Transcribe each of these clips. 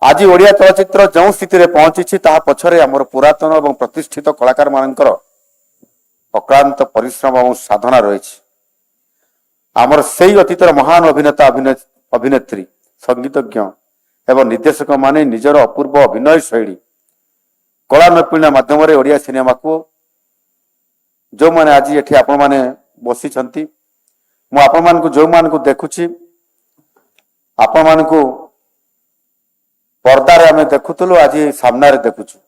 आज ओडिया चलचित्र जो स्थिति में पहुंची ताहा पछरे आमर पुरातन और प्रतिष्ठित कलाकार मानकर अक्लांत परिश्रम और साधना रही आमर से अतीतर महान अभिनेता अभिनेत्री संगीतज्ञ एवं निर्देशक माने निजर अपूर्व अभिनय शैली कला नैपुण्य माध्यम ओडिया सिनेमा को जो मैंने आज ये आपण मैंने बसी मु आपण मान को जो मान को देखुची आपण मान को पर्दार आम देखुलु आज सामने देखुचु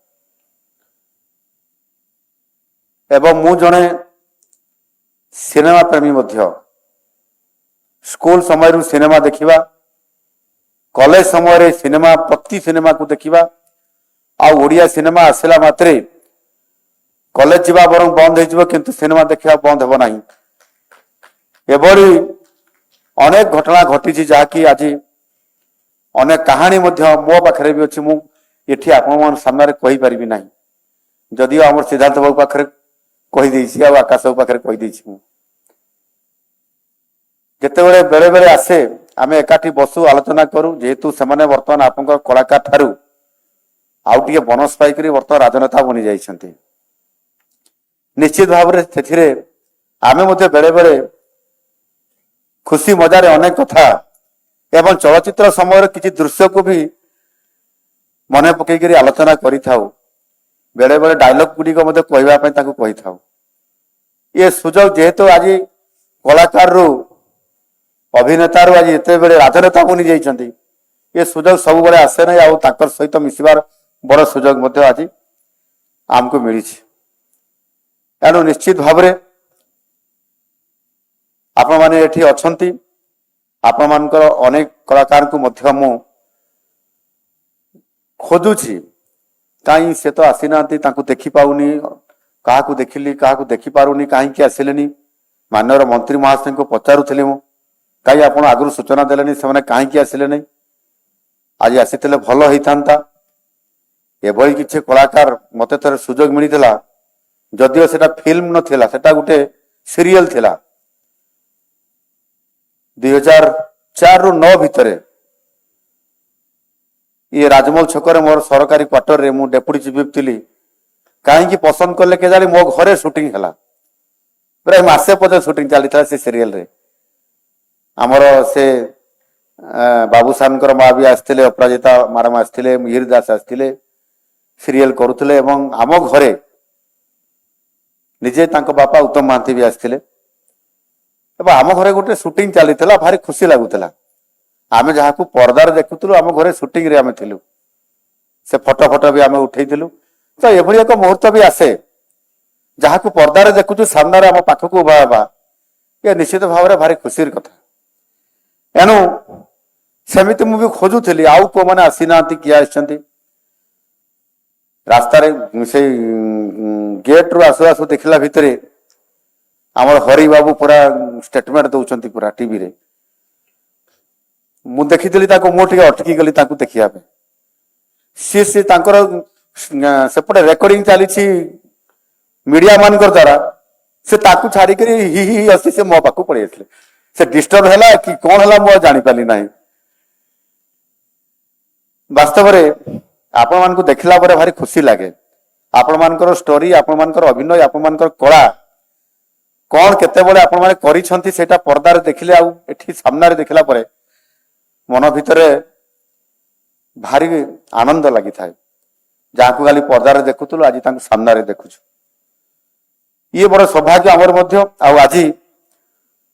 एवं मु जने सिनेमा प्रेमी मध्य स्कूल समय सिनेमा देखिबा कॉलेज समय सिनेमा प्रति सिनेमा को देखिबा आ ओडिया सिनेमा आसला मात्रे कॉलेज जीवा बरं बंद हो किंतु सिनेमा देखा बंद हो नहीं एभली अनेक घटना घटी जहाँकि आज अनेक कहानी मो पाखे भी अच्छी मुझे आपण सामने कही पारि ना जदिव आम सिद्धार्थ बाबू पाखे कहीदे आकाश बाबू पाखे कहीदे जिते बेले बेले आसे आम एकाठी बसु आलोचना करूँ जेहेतु से बर्तमान आप कलाकार ठारू आउ टे बोनस पाइक बर्तमान राजनेता बनी जाइछन्ति निश्चित भाव से आमे बेले बेले खुशी मजार अनेक कथा एवं चलचित्र समय किसी दृश्य को भी मन पकईकरी आलोचना करिथाउ बेले बेले डायलॉग गुड़िक कहवाई कही था ये सुजोग जेहेतु आज कलाकार रु अभिनेता रू आज एत बड़े राजनेता बनी जाइछन्ति ये सुजोग सब बड़े आसे ना आउ सहित मिसबार बड़ सुजोग आज आमको मिली एणु निश्चित भाव आपण माने एठी अछंती आपण मानकर अनेक कलाकार को मध्य मु खोजुछि कहीं से तो आसी नांती तांको देखि पाउनी कहा को देखिली कहा को देखि पारुनी कहीं के आसिलेनी माननीय मंत्री महाशय को पचारुथिली मु कहीं आपण आगु सूचना देलेनी से कहीं के आसिले नहीं आज आसीतिले भल होइथांता एभली किछि कलाकार मते थरे सुजोग मिलिथिला जदिओ सेटा फिल्म नथिला सेटा गुटे सीरियल थिला 2004 रु 9 भितर ये राजमहल छकरे मोर सरकारी क्वार्टर रे मु डेप्यूटी चीफ थी कहीं पसंद कले के जानी मो घरे शूटिंग है प्राय मासे पचे शूटिंग चली से सीरियल रे आमर से बाबूसान माँ भी आसते अपराजिता माराम आसते मिहिर दास आसते सीरियल करुले आम घरे निजे बापा उत्तम महांती भी आसते आम घरे गोटे शूटिंग चली भारी खुशी लगुला आम जहाँ को पर्दार देखुलु आम घरे शूटिंग रे आम थिलु से फोटो फोटो भी आम उठेलु तो ये एक मुहूर्त भी आसे जहाँ को पर्दार देखु सामने आम पाखक उभा हवा ये निश्चित भाव में भारी खुशी कथा एणु सेमिति मुझे खोजुली आउ पुओ मैंने आसी ना किए आसछन्ति रास्ता से गेट रु आसु आसु देखला भितर आमर हरि बाबू पूरा स्टेटमेंट दौरान पूरा टीवी रे मु देखी मुझे अटकी गली देखिया सी सेपटे रेकर्डिंग चली मीडिया मान द्वारा से छाड़ी हि हि हसी से मो पाक पड़े आसले से डिस्टर्ब है कि कौन है मुझे जापारि ना वास्तव में आपण मान को देखला परे भारी खुशी लगे आपण मानकर स्टोरी आपण मानकर अभिनय आपण मानकर कला कौन केते बड़े आपण माने करिसंती सेटा पर्दार देखिले आउ एठी सामने देखला परे मन भितरे भारी आनंद लगी थाए जहाँ को खाली पर्दार देखुलु आज सामने देखुछु ये बड़ सौभाग्य आमर मध्य आज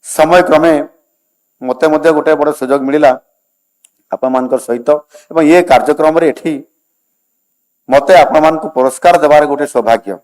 समय क्रमे मते मध्य गोटे बड़ सुजोग मिलिला आपण मानकर सहित एवं ये कार्यक्रम रे एठी मते आपण मान को पुरस्कार देवार गोटे सौभाग्य